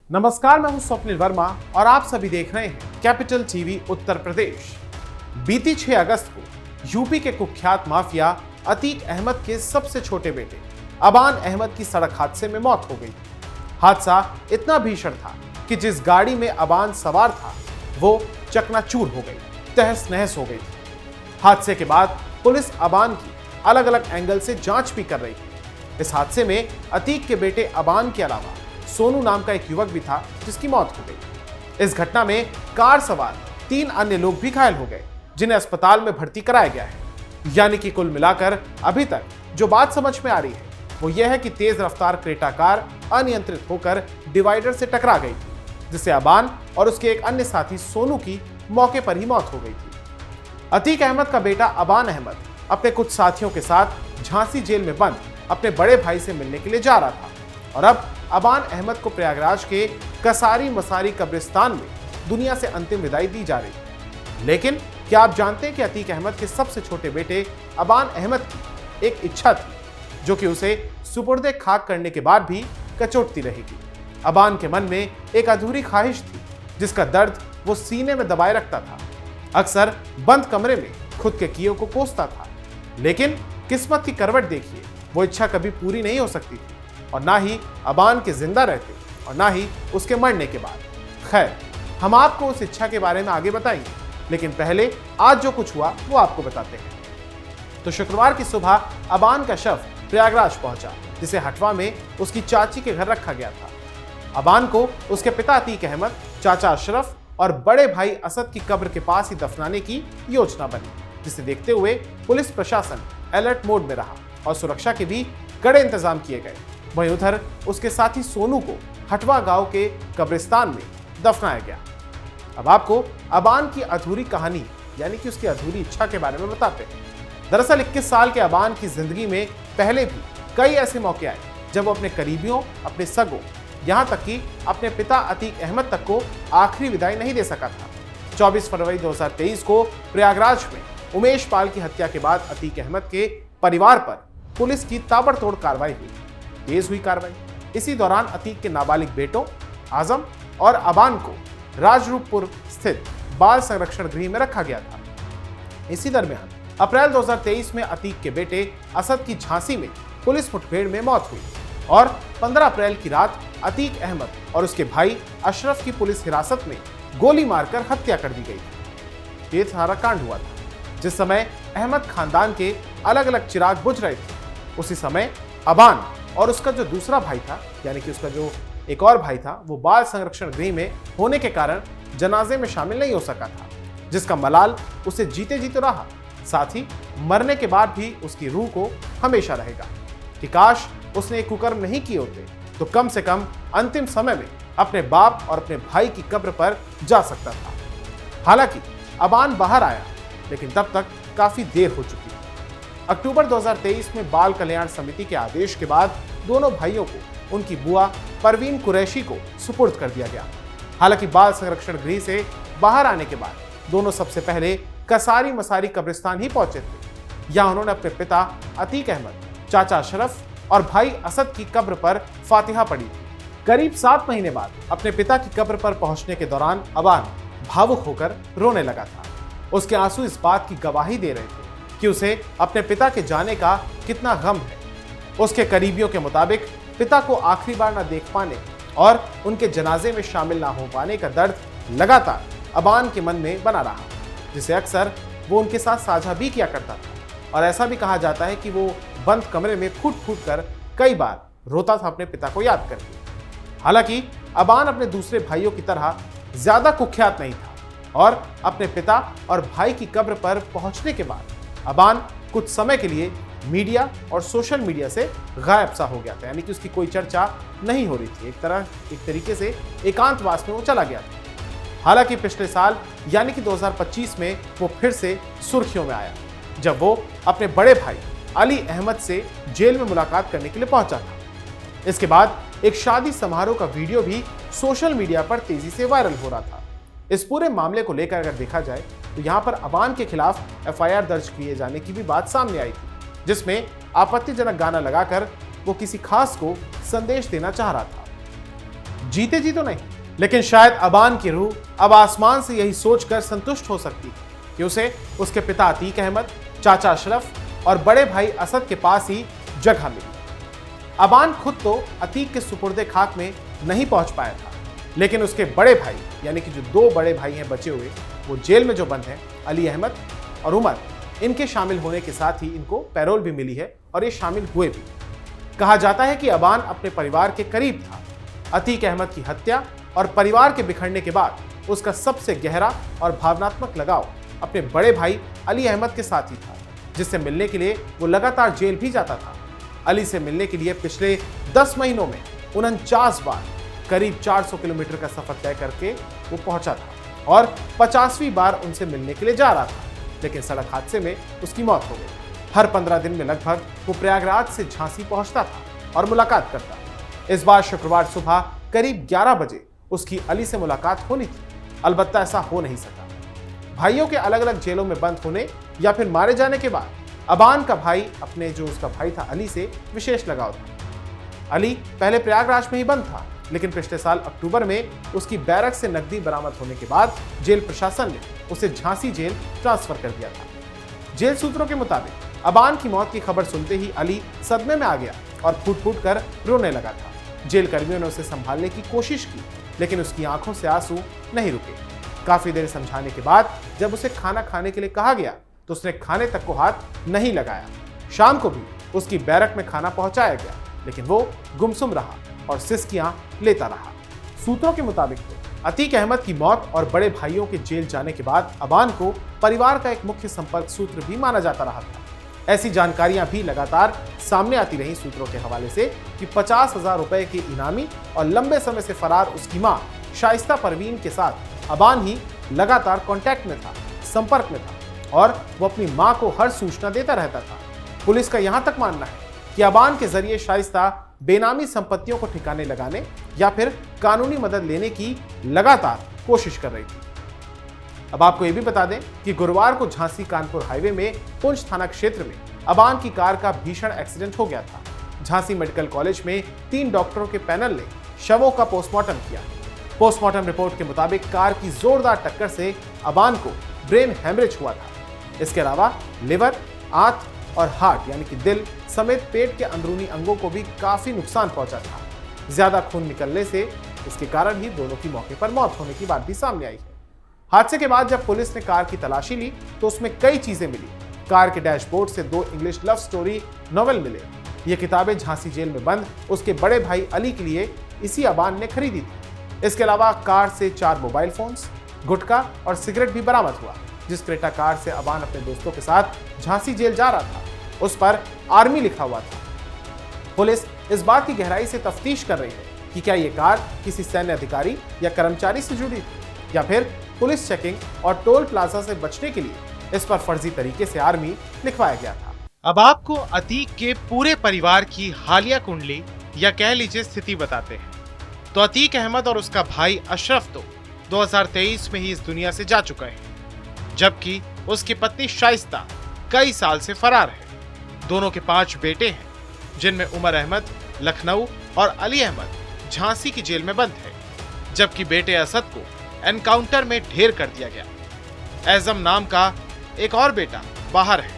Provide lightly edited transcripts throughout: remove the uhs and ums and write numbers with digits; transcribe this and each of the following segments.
नमस्कार, मैं हूं स्वप्निल वर्मा और आप सभी देख रहे हैं कैपिटल टीवी उत्तर प्रदेश। बीती 6 अगस्त को यूपी के कुख्यात माफिया अतीक अहमद के सबसे छोटे बेटे अबान अहमद की सड़क हादसे में मौत हो गई। हादसा इतना भीषण था कि जिस गाड़ी में अबान सवार था वो चकनाचूर हो गई, तहस नहस हो गई थी। हादसे के बाद पुलिस अबान की अलग अलग एंगल से जांच भी कर रही थी। इस हादसे में अतीक के बेटे अबान के अलावा सोनू नाम का एक युवक भी था जिसकी मौत हो गई। इस घटना में कार सवार 3 अन्य लोग भी घायल हो गए, जिन्हें अस्पताल में भर्ती कराया गया है। यानी कि कुल मिलाकर अभी तक जो बात समझ में आ रही है वो यह है कि तेज रफ्तार क्रेटा कार अनियंत्रित होकर डिवाइडर से टकरा गई थी, जिससे अबान और उसके एक अन्य साथी सोनू की मौके पर ही मौत हो गई थी। अतीक अहमद का बेटा अबान अहमद अपने कुछ साथियों के साथ झांसी जेल में बंद अपने बड़े भाई से मिलने के लिए जा रहा था और अब अबान अहमद को प्रयागराज के कसारी मसारी कब्रिस्तान में दुनिया से अंतिम विदाई दी जा रही। लेकिन क्या आप जानते हैं कि अतीक अहमद के सबसे छोटे बेटे अबान अहमद की एक इच्छा थी जो कि उसे सुपुर्दे खाक करने के बाद भी कचोटती रहेगी। अबान के मन में एक अधूरी ख्वाहिश थी जिसका दर्द वो सीने में दबाए रखता था। अक्सर बंद कमरे में खुद के किए को कोसता था, लेकिन किस्मत की करवट देखिए, वो इच्छा कभी पूरी नहीं हो सकती थी, और ना ही अबान के जिंदा रहते और ना ही उसके मरने के बाद। खैर, हम आपको उस इच्छा के बारे में आगे बताएंगे, लेकिन पहले आज जो कुछ हुआ वो आपको बताते हैं। तो शुक्रवार की सुबह अबान का शव प्रयागराज पहुंचा, जिसे हटवा में उसकी चाची के घर रखा गया था। अबान को उसके पिता अतीक अहमद, चाचा अशरफ और बड़े भाई असद की कब्र के पास ही दफनाने की योजना बनी, जिसे देखते हुए पुलिस प्रशासन अलर्ट मोड में रहा और सुरक्षा के भी कड़े इंतजाम किए गए। वहीं उधर उसके साथी सोनू को हटवा गांव के कब्रिस्तान में दफनाया गया। अब आपको अबान की अधूरी कहानी यानी कि उसकी अधूरी इच्छा के बारे में बताते हैं। दरअसल 21 साल के अबान की जिंदगी में पहले भी कई ऐसे मौके आए जब वो अपने करीबियों, अपने सगों, यहां तक कि अपने पिता अतीक अहमद तक को आखिरी विदाई नहीं दे सका था। 24 फरवरी 2023 को प्रयागराज में उमेश पाल की हत्या के बाद अतीक अहमद के परिवार पर पुलिस की ताबड़तोड़ कार्रवाई हुई। तेज हुई कार्रवाई। इसी दौरान अतीक के नाबालिग बेटों आजम और अबान को राजरूपपुर स्थित बाल संरक्षण गृह में रखा गया था। इसी दरमियान अप्रैल 2023 में अतीक के बेटे असद की झांसी में पुलिस मुठभेड़ में मौत हुई और 15 अप्रैल की रात अतीक अहमद और उसके भाई अशरफ की पुलिस हिरासत में गोली मारकर हत्या कर दी गई। ये सारा कांड हुआ था जिस समय अहमद खानदान के अलग अलग चिराग बुझ रहे थे। उसी समय अबान और उसका जो दूसरा भाई था, यानी कि उसका जो एक और भाई था, वो बाल संरक्षण गृह में होने के कारण जनाजे में शामिल नहीं हो सका था, जिसका मलाल उसे जीते जी तो रहा, साथ ही मरने के बाद भी उसकी रूह को हमेशा रहेगा कि काश उसने एक कुकर्म नहीं किए होते तो कम से कम अंतिम समय में अपने बाप और अपने भाई की कब्र पर जा सकता था। हालांकि अबान बाहर आया, लेकिन तब तक काफी देर हो चुकी। अक्टूबर 2023 में बाल कल्याण समिति के आदेश के बाद दोनों भाइयों को उनकी बुआ परवीन कुरैशी को सुपुर्द कर दिया गया। हालांकि बाल संरक्षण गृह से बाहर आने के बाद दोनों सबसे पहले कसारी मसारी कब्रिस्तान ही पहुंचे थे। यहां उन्होंने अपने पिता अतीक अहमद, चाचा अशरफ और भाई असद की कब्र पर फातिहा पढ़ी थी। करीब 7 महीने बाद अपने पिता की कब्र पर पहुंचने के दौरान अबान भावुक होकर रोने लगा था। उसके आंसू इस बात की गवाही दे रहे थे कि उसे अपने पिता के जाने का कितना गम है। उसके करीबियों के मुताबिक पिता को आखिरी बार न देख पाने और उनके जनाजे में शामिल ना हो पाने का दर्द लगातार अबान के मन में बना रहा, जिसे अक्सर वो उनके साथ साझा भी किया करता था। और ऐसा भी कहा जाता है कि वो बंद कमरे में फूट फूट कर कई बार रोता था अपने पिता को याद करके। हालांकि अबान अपने दूसरे भाइयों की तरह ज्यादा कुख्यात नहीं था और अपने पिता और भाई की कब्र पर पहुंचने के बाद अबान कुछ समय के लिए मीडिया और सोशल मीडिया से गायब सा हो गया था, यानी कि उसकी कोई चर्चा नहीं हो रही थी। एक तरीके से एकांतवास में वो चला गया था। हालांकि पिछले साल यानी कि 2025 में वो फिर से सुर्खियों में आया जब वो अपने बड़े भाई अली अहमद से जेल में मुलाकात करने के लिए पहुंचा था। इसके बाद एक शादी समारोह का वीडियो भी सोशल मीडिया पर तेजी से वायरल हो रहा था। इस पूरे मामले को लेकर अगर देखा जाए तो यहाँ पर अबान के खिलाफ एफआईआर दर्ज किए जाने की भी बात सामने आई थी, जिसमें आपत्तिजनक गाना लगाकर वो किसी खास को संदेश देना चाह रहा था। जीते जी तो नहीं, लेकिन शायद अबान की रूह अब आसमान से यही सोचकर संतुष्ट हो सकती है कि उसे उसके पिता अतीक अहमद, चाचा अशरफ और बड़े भाई असद के पास ही जगह मिली। अबान खुद तो अतीक के सुपुर्दे खाक में नहीं पहुंच पाया था, लेकिन उसके बड़े भाई यानी कि जो दो बड़े भाई हैं बचे हुए, वो जेल में जो बंद हैं, अली अहमद और उमर, इनके शामिल होने के साथ ही इनको पैरोल भी मिली है और ये शामिल हुए भी। कहा जाता है कि अबान अपने परिवार के करीब था। अतीक अहमद की हत्या और परिवार के बिखरने के बाद उसका सबसे गहरा और भावनात्मक लगाव अपने बड़े भाई अली अहमद के साथ ही था, जिससे मिलने के लिए वो लगातार जेल भी जाता था। अली से मिलने के लिए पिछले 10 महीनों में 49 बार करीब 400 किलोमीटर का सफर तय करके वो पहुंचा था और 50वीं बार उनसे मिलने के लिए जा रहा था, लेकिन सड़क हादसे में उसकी मौत हो गई। हर 15 दिन में लगभग वो प्रयागराज से झांसी पहुंचता था और मुलाकात करता। इस बार शुक्रवार सुबह करीब 11 बजे उसकी अली से मुलाकात होनी थी, अलबत्ता ऐसा हो नहीं सका। भाइयों के अलग अलग जेलों में बंद होने या फिर मारे जाने के बाद अबान का भाई अपने जो उसका भाई था अली से विशेष लगाव था। अली पहले प्रयागराज में ही बंद था, लेकिन पिछले साल अक्टूबर में उसकी बैरक से नकदी बरामद होने के बाद जेल प्रशासन ने उसे झांसी जेल ट्रांसफर कर दिया था। जेल सूत्रों के मुताबिक अबान की मौत की खबर सुनते ही अली सदमे में आ गया और फूट फूट कर रोने लगा था। जेल कर्मियों ने उसे संभालने की कोशिश की, लेकिन उसकी आंखों से आंसू नहीं रुके। काफी देर समझाने के बाद जब उसे खाना खाने के लिए कहा गया तो उसने खाने तक को हाथ नहीं लगाया। शाम को भी उसकी बैरक में खाना पहुंचाया गया, लेकिन वो गुमसुम रहा और सिसकियां लेता रहा। सूत्रों के मुताबिक अतीक अहमद की मौत और बड़े भाइयों के जेल जाने के बाद अबान को परिवार का एक मुख्य संपर्क सूत्र भी माना जाता रहा था। ऐसी जानकारियां भी लगातार सामने आती रही सूत्रों के हवाले से कि 50,000 रुपए के इनामी और लंबे समय से फरार उसकी मां शाइस्ता परवीन के साथ अबान ही लगातार कांटेक्ट में था, संपर्क में था और वो अपनी मां को हर सूचना देता रहता था। पुलिस का यहां तक मानना है कि अबान के जरिए शाइस्ता बेनामी संपत्तियों को ठिकाने लगाने या फिर कानूनी मदद लेने की लगातार कोशिश कर रही थी। अब आपको यह भी बता दें कि गुरुवार को झांसी कानपुर हाईवे में पुंछ थाना क्षेत्र में अबान की कार का भीषण एक्सीडेंट हो गया था। झांसी मेडिकल कॉलेज में 3 डॉक्टरों के पैनल ने शवों का पोस्टमार्टम किया। पोस्टमार्टम रिपोर्ट के मुताबिक कार की जोरदार टक्कर से अबान को ब्रेन हेमरेज हुआ था। इसके अलावा लिवर, आंत और हार्ट यानी कि दिल समेत पेट के अंदरूनी अंगों को भी काफी नुकसान पहुंचा था। ज्यादा खून निकलने से इसके कारण ही दोनों की मौके पर मौत होने की बात भी सामने आई है। हादसे के बाद जब पुलिस ने कार की तलाशी ली तो उसमें कई चीजें मिली। कार के डैशबोर्ड से 2 इंग्लिश लव स्टोरी नॉवेल मिले। ये किताबें झांसी जेल में बंद उसके बड़े भाई अली के लिए इसी अबान ने खरीदी थी। इसके अलावा कार से 4 मोबाइल फोन्स, गुटखा और सिगरेट भी बरामद हुआ। जिस क्रेटा कार से अबान अपने दोस्तों के साथ झांसी जेल जा रहा था, उस पर आर्मी लिखा हुआ था। पुलिस इस बात की गहराई से तफ्तीश कर रही है कि क्या ये कार किसी सैन्य अधिकारी या कर्मचारी से जुड़ी थी या फिर पुलिस चेकिंग और टोल प्लाजा से बचने के लिए इस पर फर्जी तरीके से आर्मी लिखवाया गया था। अब आपको अतीक के पूरे परिवार की हालिया कुंडली या कह लीजिए स्थिति बताते हैं। तो अतीक अहमद और उसका भाई अशरफ तो 2023 में ही इस दुनिया से जा चुका है, जबकि उसकी पत्नी शाइस्ता कई साल से फरार है। दोनों के 5 बेटे हैं, जिनमें उमर अहमद लखनऊ और अली अहमद झांसी की जेल में बंद है, जबकि बेटे असद को एनकाउंटर में ढेर कर दिया गया। एजम नाम का एक और बेटा बाहर है,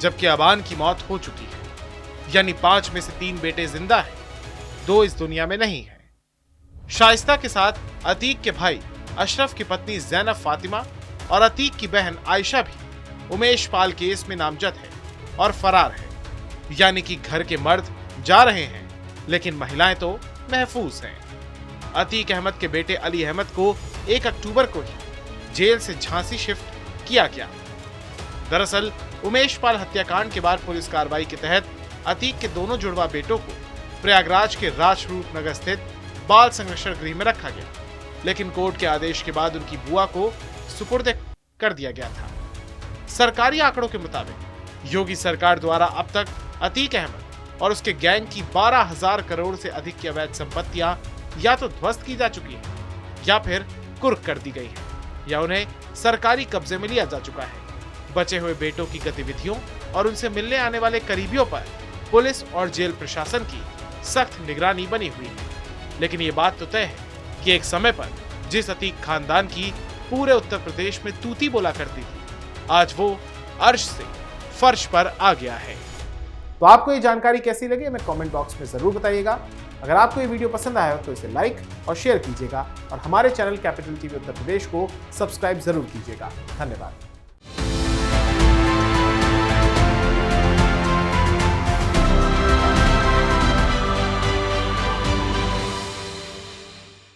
जबकि अबान की मौत हो चुकी है, यानी 5 में से 3 बेटे जिंदा हैं, 2 इस दुनिया में नहीं है। शाइस्ता के साथ अतीक के भाई अशरफ की पत्नी जैनब फातिमा और अतीक की बहन आयशा भी उमेश पाल केस में नामजद है और फरार है, यानी कि घर के मर्द जा रहे हैं लेकिन महिलाएं तो महफूज हैं। अतीक अहमद के बेटे अली अहमद को 1 अक्टूबर को ही जेल से झांसी शिफ्ट किया गया। दरअसल उमेश पाल हत्याकांड के बाद पुलिस कार्रवाई के तहत अतीक के दोनों जुड़वा बेटों को प्रयागराज के राजरूप नगर स्थित बाल संरक्षण गृह में रखा गया, लेकिन कोर्ट के आदेश के बाद उनकी बुआ को सुपुर्द कर दिया गया था। सरकारी आंकड़ों के मुताबिक योगी सरकार द्वारा अब तक अतीक अहमद और उसके गैंग की 12,000 करोड़ से अधिक की अवैध संपत्तियां या तो ध्वस्त की जा चुकी है या फिर कुर्क कर दी गई है या उन्हें सरकारी कब्जे में लिया जा चुका है। बचे हुए बेटों की गतिविधियों और उनसे मिलने आने वाले करीबियों पर पुलिस और जेल प्रशासन की सख्त निगरानी बनी हुई है। लेकिन ये बात तो तय है कि एक समय पर जिस अतीक खानदान की पूरे उत्तर प्रदेश में तूती बोला करती थी, आज वो अर्श से फर्श पर आ गया है। तो आपको ये जानकारी कैसी लगी हमें कमेंट बॉक्स में जरूर बताइएगा। अगर आपको ये वीडियो पसंद आया हो तो इसे लाइक और शेयर कीजिएगा और हमारे channel capital TV Uttar Pradesh को सब्सक्राइब जरूर कीजिएगा। धन्यवाद।